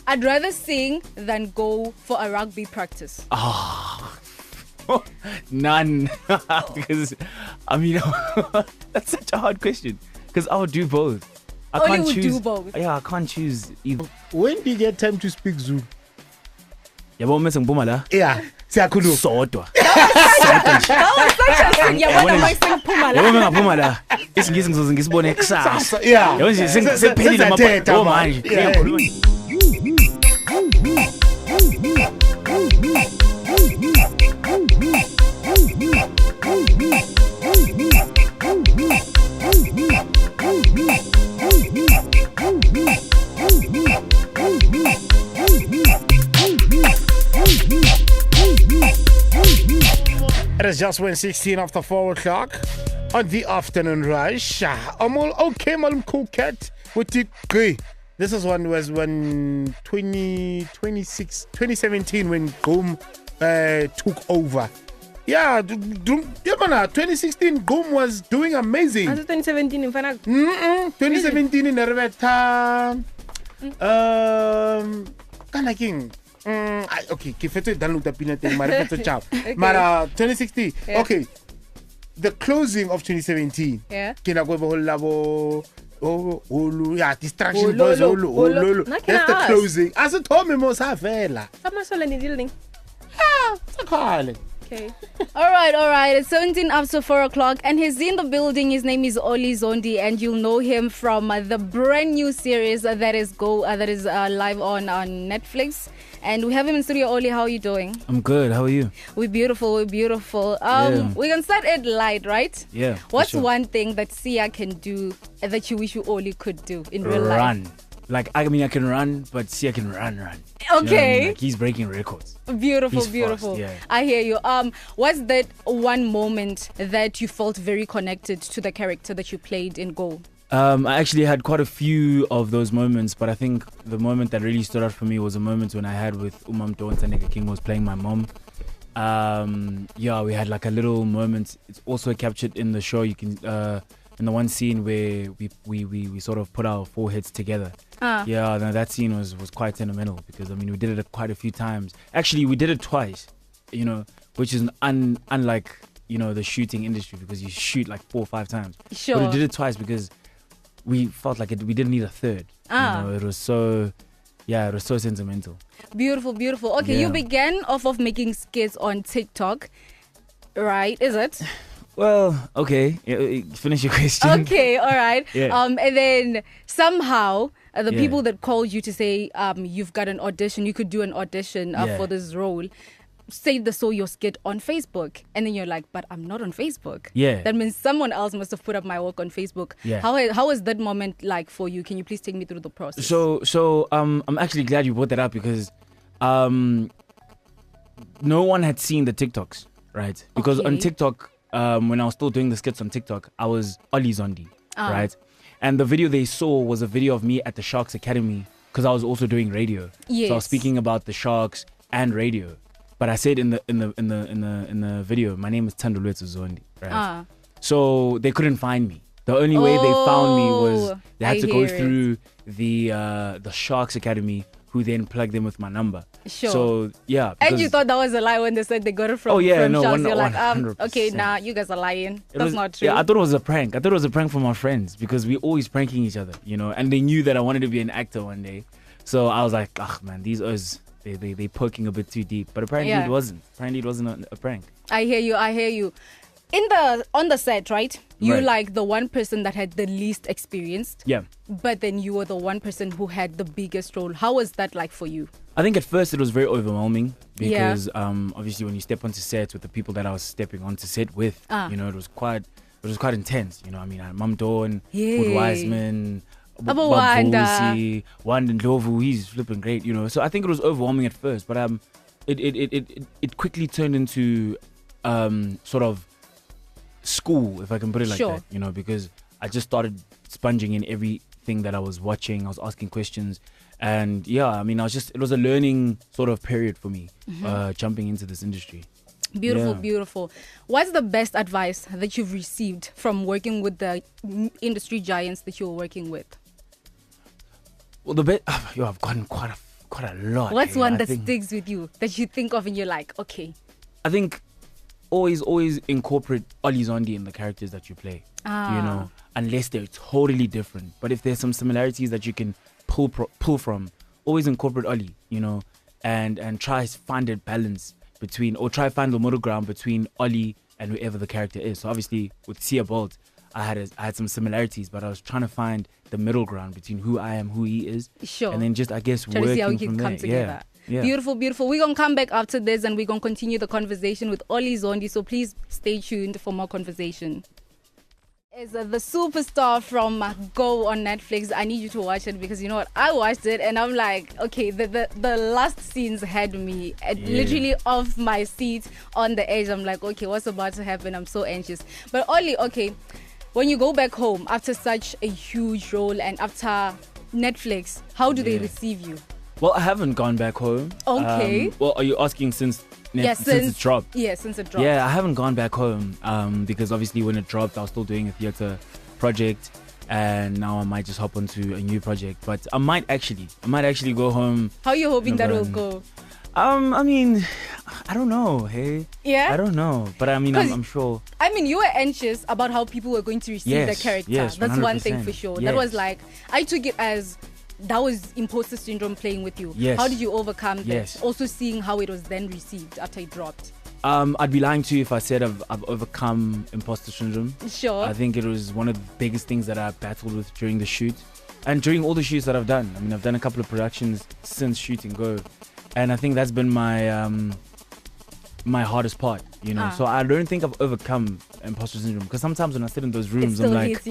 I'd rather sing than go for a rugby practice. None. Because, I mean, that's such a hard question. Because I would do both. I Olly can't would choose. do both. Yeah, I can't choose either. When do you get time to speak Zulu? Yabo mese ngibuma la. Yeah, siyakhuluma. Sodwa. Yabona mayisengiphuma la. Yabo mengaphuma la. Isingisi ngizoze ngisibone kusasa. Yeah. Yabo nje sengiphelile Senzathetha manje. It is just when 16 after 4 o'clock on the afternoon rush. I'm all okay, Malum Cool Cat with the gray. This is one was when 2017 when Goom took over. Yeah, 2016 Goom was doing amazing. 2017 in fact. 2017 in Nerveta. Kind of king. Okay, kifeto download the peanut thing, Mara 2016. Yeah. Okay. The closing of 2017. Yeah. Kina go whole labo yeah, distraction Olo, buzz olo. olo. Na, That's can I the ask? closing. As a Tommy Mosa Vela. Sama sola ni building. It's a call. Okay. All right. It's 17 after 4 o'clock, and he's in the building. His name is Olly Zondi, and you'll know him from the brand new series that is live on Netflix. And we have him in studio. Olly, how are you doing? I'm good. How are you? We're beautiful. Yeah. We can start it light, right? Yeah. What's for sure. one thing that Sia can do that you wish you Olly could do in real life? Run. Like, I mean, I can run, but see, I can run. You know what Okay. I mean? Like, he's breaking records. Beautiful. He's fast, yeah. I hear you. What's that one moment that you felt very connected to the character that you played in Go? I actually had quite a few of those moments, but I think the moment that really stood out for me was a moment when I had with Umam Neka King was playing my mom. Yeah, we had like a little moment. It's also captured in the show. You can in the one scene where we sort of put our foreheads together. Yeah, no, that scene was quite sentimental because I mean we did it quite a few times. Actually, we did it twice, you know, which is unlike the shooting industry because you shoot like 4 or 5 times. Sure. But we did it twice because we felt like we didn't need a third. It was so sentimental. Beautiful. Okay, Yeah. you began off of making skits on TikTok, right? Is it? Well, okay. Finish your question. Okay, all right. Yeah. And then somehow the Yeah. people that called you to say you've got an audition, you could do an audition Yeah. for this role, say they saw your skit on Facebook, and then you're like, but I'm not on Facebook. Yeah. That means someone else must have put up my work on Facebook. Yeah. How was that moment like for you? Can you please take me through the process? So I'm actually glad you brought that up because no one had seen the TikToks, right? Because on Okay. TikTok, when I was still doing the skits on TikTok, I was Olly Zondi, right? And the video they saw was a video of me at the Sharks Academy because I was also doing radio. Yes. So I was speaking about the Sharks and radio. But I said in the video, my name is Thandolwethu Zondi, right? So they couldn't find me. The only way they found me was they had I to go hear it. through the Sharks Academy, who then plugged them with my number. Sure. So yeah. And you because thought that was a lie when they said they got it from Oh, yeah, from no, Sharks. You're 100%. like, okay, nah, you guys are lying. it That's was- not true. Yeah, I thought it was a prank. I thought it was a prank for my friends because we always pranking each other, and they knew that I wanted to be an actor one day. So I was like, man, these O's, they poking a bit too deep. But apparently Yeah. it wasn't. Apparently it wasn't a prank. I hear you. On the set, right? You're Right. like the one person that had the least experienced. Yeah. But then you were the one person who had the biggest role. How was that like for you? I think at first it was very overwhelming Yeah. because obviously when you step onto set with the people that I was stepping onto set with, it was quite intense. I mean, Mam Dawn, Yeah. Food Wiseman, Abo Wanda. Wanda Ndlovu, he's flipping great, So I think it was overwhelming at first, but it quickly turned into sort of school, if I can put it like Sure. that, because I just started sponging in everything that I was watching. I was asking questions, and yeah, I mean, it was a learning sort of period for me, jumping into this industry. Beautiful. What's the best advice that you've received from working with the industry giants that you're working with? Well, I've gotten quite quite a lot. What's hey. one I that think, sticks with you that you think of and you're like, okay. I think always incorporate Olly Zondi in the characters that you play. You know, unless they're totally different. But if there's some similarities that you can pull from, always incorporate Olly, you know, and try to find a balance between, or try to find the middle ground between Olly and whoever the character is. So obviously with Sia Bolt, I had some similarities, but I was trying to find the middle ground between who I am, who he is. Sure. And then just, I guess, Try working to see how we from can there. come together. Yeah. Beautiful, beautiful. We're going to come back after this and we're going to continue the conversation with Olly Zondi. So please stay tuned for more conversation. Is the superstar from Go on Netflix. I need you to watch it because you know what? I watched it and I'm like, okay, the last scenes had me literally off my seat on the edge. I'm like, okay, what's about to happen? I'm so anxious. But Olly, okay, when you go back home after such a huge role and after Netflix, how do they receive you? Well, I haven't gone back home. Okay. Well, are you asking since since it dropped? Yeah, since it dropped. Yeah, I haven't gone back home because obviously when it dropped, I was still doing a theatre project, and now I might just hop onto a new project. But I might actually go home. How are you hoping that will go? I mean, I don't know. Hey, yeah, I don't know, but I mean, I'm sure. I mean, you were anxious about how people were going to receive the character. Yes, that's one thing for sure. Yes. That was like, I took it as that was imposter syndrome playing with you. Yes. How did you overcome that? Yes. Also seeing how it was then received after it dropped. I'd be lying to you if I said I've overcome imposter syndrome. Sure. I think it was one of the biggest things that I battled with during the shoot and during all the shoots that I've done. I mean, I've done a couple of productions since shooting Go, and I think that's been my my hardest part, you know. So I don't think I've overcome imposter syndrome because sometimes when I sit in those rooms, I'm like,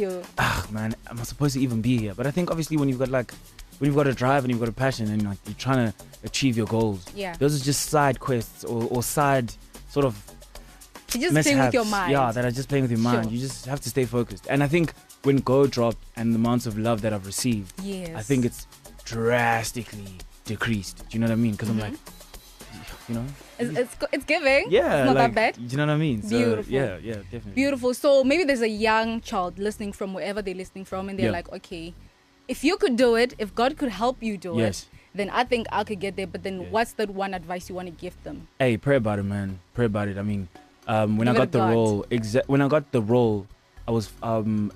man, am I supposed to even be here? But I think obviously when you've got a drive and you've got a passion and like you're trying to achieve your goals, those are just side quests or side sort of you just playing with your mind. Yeah, that are just playing with your mind. You just have to stay focused. And I think when Go dropped and the amounts of love that I've received, I think it's drastically decreased. Do you know what I mean? Because I'm like, you know, it's giving. Yeah, it's not like, that bad. Do you know what I mean? So, beautiful. Yeah, definitely. Beautiful. So maybe there's a young child listening from wherever they're listening from, and they're like, okay, if you could do it, if God could help you do it, then I think I could get there. But then what's that one advice you want to give them? Hey, pray about it, man. Pray about it. I mean, when I got the role, I was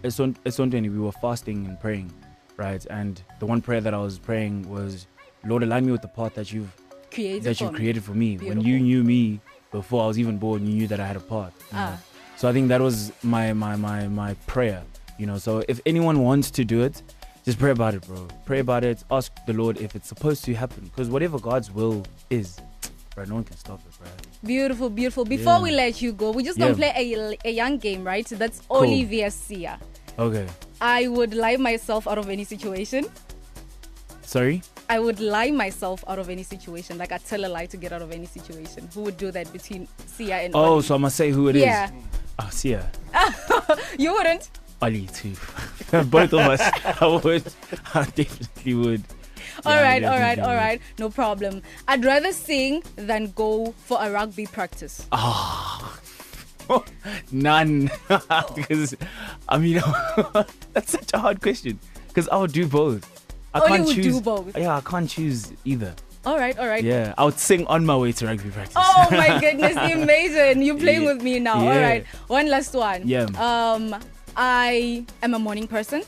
it's on 20. We were fasting and praying, right? And the one prayer that I was praying was, Lord, align me with the path that you've created for me. Beautiful. When you knew me before I was even born, you knew that I had a path. You know? So I think that was my prayer. You know, so if anyone wants to do it, just pray about it, bro. Pray about it. Ask the Lord if it's supposed to happen, because whatever God's will is, bro, no one can stop it, bro. Beautiful, beautiful. Before we let you go, we're just gonna play a young game, right? So that's Olly vs Sia. Okay. I would lie myself out of any situation. Sorry? I would lie myself out of any situation. Like I tell a lie to get out of any situation. Who would do that between Sia and Olly? Oh, so I must say who it is. Yeah. Oh, Sia. You wouldn't? Olly too. Both of us. I definitely would. All right. No problem. I'd rather sing than go for a rugby practice. None. Because, I mean, that's such a hard question. Because I would do both. I can't choose. do both. Yeah, I can't choose either. All right. Yeah, I would sing on my way to rugby practice. Oh my goodness, amazing. You're playing with me now. Yeah. All right. One last one. Yeah. I am a morning person.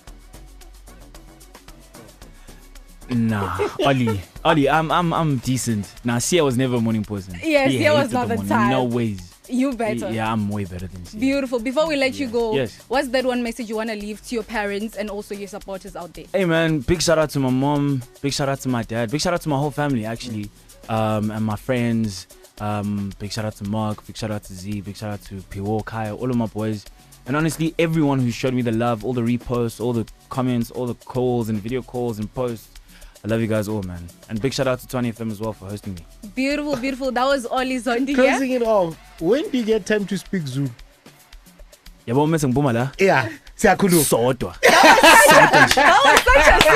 Nah, Olly, I'm decent. Nah, Sia was never a morning person. Yeah, He Sia was hated not the morning. type. No ways. You better. Yeah, I'm way better than Sia. Beautiful. Before we let you go, Yes. what's that one message you want to leave to your parents and also your supporters out there? Hey man, big shout out to my mom, big shout out to my dad, big shout out to my whole family actually, and my friends. Big shout out to Mark, big shout out to Z, big shout out to Piwo, Kaya, all of my boys. And honestly, everyone who showed me the love, all the reposts, all the comments, all the calls and video calls and posts. I love you guys all, man. And big shout out to 20 FM as well for hosting me. Beautiful, beautiful. That was Olly Zondi. Closing it off. When do you get time to speak Zulu? Yeah, but I'm missing Bumala. Yeah. Siyakhuluma. Sodwa.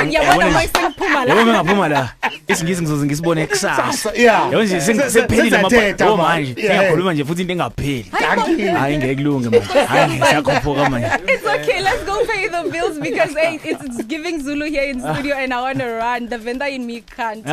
Yabona mayisengiphuma la. Yebo mengaphuma la. Isingisi ngizoze ngisibone kusasa. Yeah. Yabo nje sephelile Senzathetha manje. manje. Yeah. Ngiyakhuluma nje futhi into engapheli. Thank you. Hayi ngeke kulunge manje. Hayi ngisakhophoka manje. It's okay, let's go pay the bills because hey, it's giving Zulu here in studio and I want to run. The vendor in me can't.